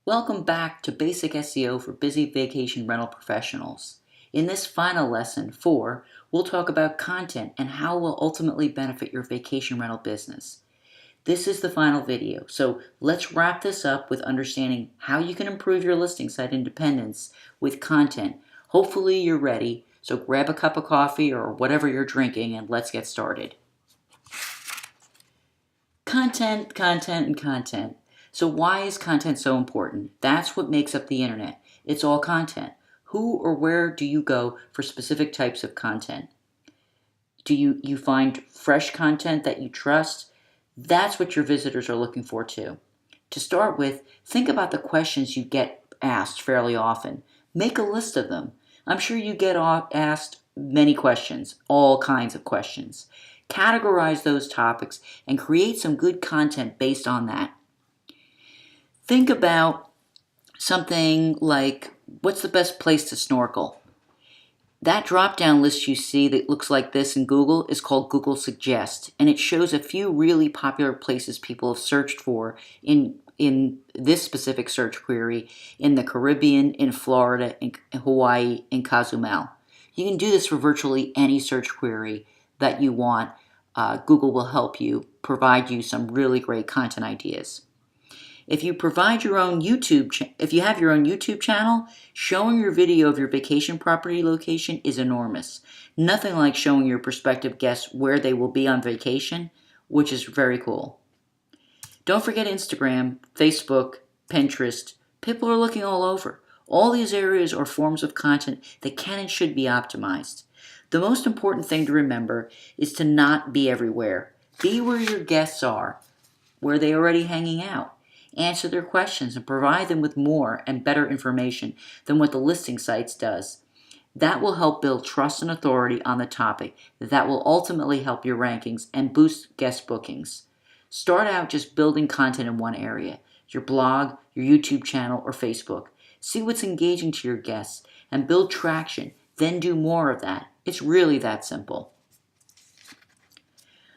Welcome back to Basic SEO for Busy Vacation Rental Professionals. In this final lesson, 4, we'll talk about content and how it will ultimately benefit your vacation rental business. This is the final video, so let's wrap this up with understanding how you can improve your listing site independence with content. Hopefully you're ready, so grab a cup of coffee or whatever you're drinking and let's get started. Content, content, and content. So why is content so important? That's what makes up the internet. It's all content. Who or where do you go for specific types of content? Do you find fresh content that you trust? That's what your visitors are looking for too. To start with, think about the questions you get asked fairly often. Make a list of them. I'm sure you get asked many questions, all kinds of questions. Categorize those topics and create some good content based on that. Think about something like, what's the best place to snorkel? That drop-down list you see that looks like this in Google is called Google Suggest, and it shows a few really popular places people have searched for in this specific search query in the Caribbean, in Florida, in Hawaii, in Cozumel. You can do this for virtually any search query that you want. Google will help you provide you some really great content ideas. If you have your own YouTube channel, showing your video of your vacation property location is enormous. Nothing like showing your prospective guests where they will be on vacation, which is very cool. Don't forget Instagram, Facebook, Pinterest. People are looking all over. All these areas are forms of content that can and should be optimized. The most important thing to remember is to not be everywhere. Be where your guests are, where they're already hanging out. Answer their questions and provide them with more and better information than what the listing sites does. That will help build trust and authority on the topic. That will ultimately help your rankings and boost guest bookings. Start out just building content in one area, your blog, your YouTube channel, or Facebook. See what's engaging to your guests and build traction, then do more of that. It's really that simple.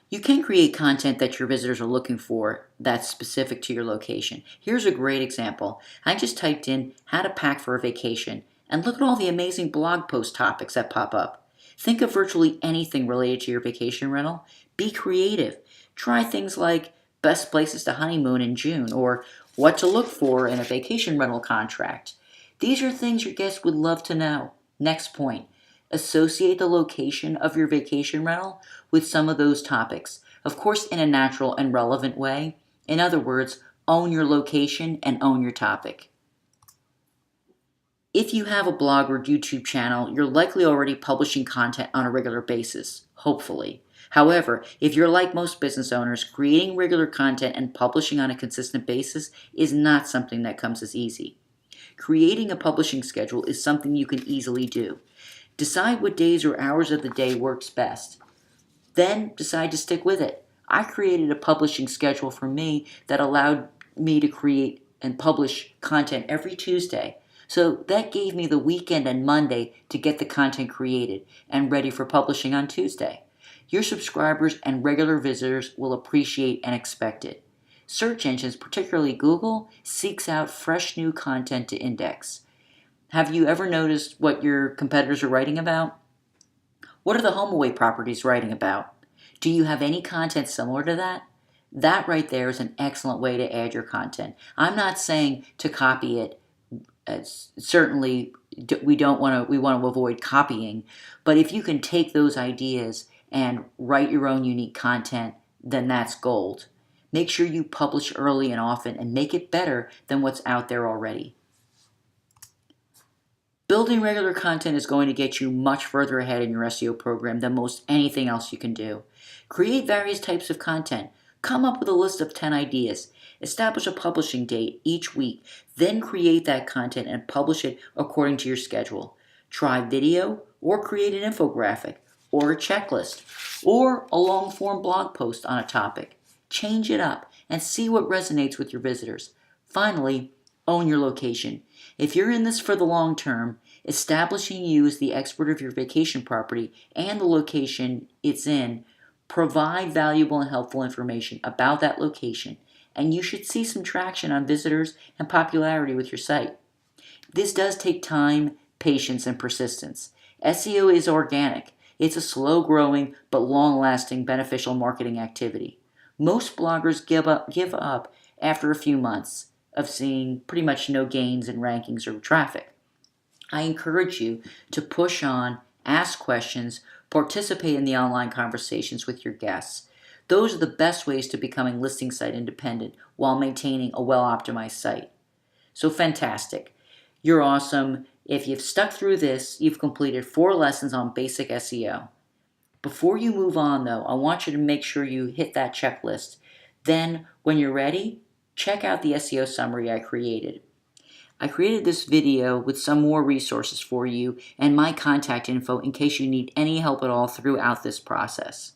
You can create content that your visitors are looking for that's specific to your location. Here's a great example. I just typed in how to pack for a vacation, and look at all the amazing blog post topics that pop up. Think of virtually anything related to your vacation rental. Be creative. Try things like best places to honeymoon in June, or what to look for in a vacation rental contract. These are things your guests would love to know. Next point. Associate the location of your vacation rental with some of those topics. Of course, in a natural and relevant way. In other words, own your location and own your topic. If you have a blog or YouTube channel, you're likely already publishing content on a regular basis, hopefully. However, if you're like most business owners, creating regular content and publishing on a consistent basis is not something that comes as easy. Creating a publishing schedule is something you can easily do. Decide what days or hours of the day works best. Then decide to stick with it. I created a publishing schedule for me that allowed me to create and publish content every Tuesday. So that gave me the weekend and Monday to get the content created and ready for publishing on Tuesday. Your subscribers and regular visitors will appreciate and expect it. Search engines, particularly Google, seeks out fresh new content to index. Have you ever noticed what your competitors are writing about? What are the HomeAway properties writing about? Do you have any content similar to that? That right there is an excellent way to add your content. I'm not saying to copy it. Certainly, we want to avoid copying. But if you can take those ideas and write your own unique content, then that's gold. Make sure you publish early and often and make it better than what's out there already. Building regular content is going to get you much further ahead in your SEO program than most anything else you can do. Create various types of content. Come up with a list of 10 ideas. Establish a publishing date each week. Then create that content and publish it according to your schedule. Try video or create an infographic or a checklist or a long-form blog post on a topic. Change it up and see what resonates with your visitors. Finally, own your location. If you're in this for the long term, establishing you as the expert of your vacation property and the location it's in, provide valuable and helpful information about that location and you should see some traction on visitors and popularity with your site. This does take time, patience, and persistence. SEO is organic. It's a slow-growing but long-lasting beneficial marketing activity. Most bloggers give up after a few months of seeing pretty much no gains in rankings or traffic. I encourage you to push on, ask questions, participate in the online conversations with your guests. Those are the best ways to becoming listing site independent while maintaining a well-optimized site. So fantastic. You're awesome. If you've stuck through this, you've completed 4 lessons on basic SEO. Before you move on, though, I want you to make sure you hit that checklist. Then, when you're ready, check out the SEO summary I created. I created this video with some more resources for you and my contact info in case you need any help at all throughout this process.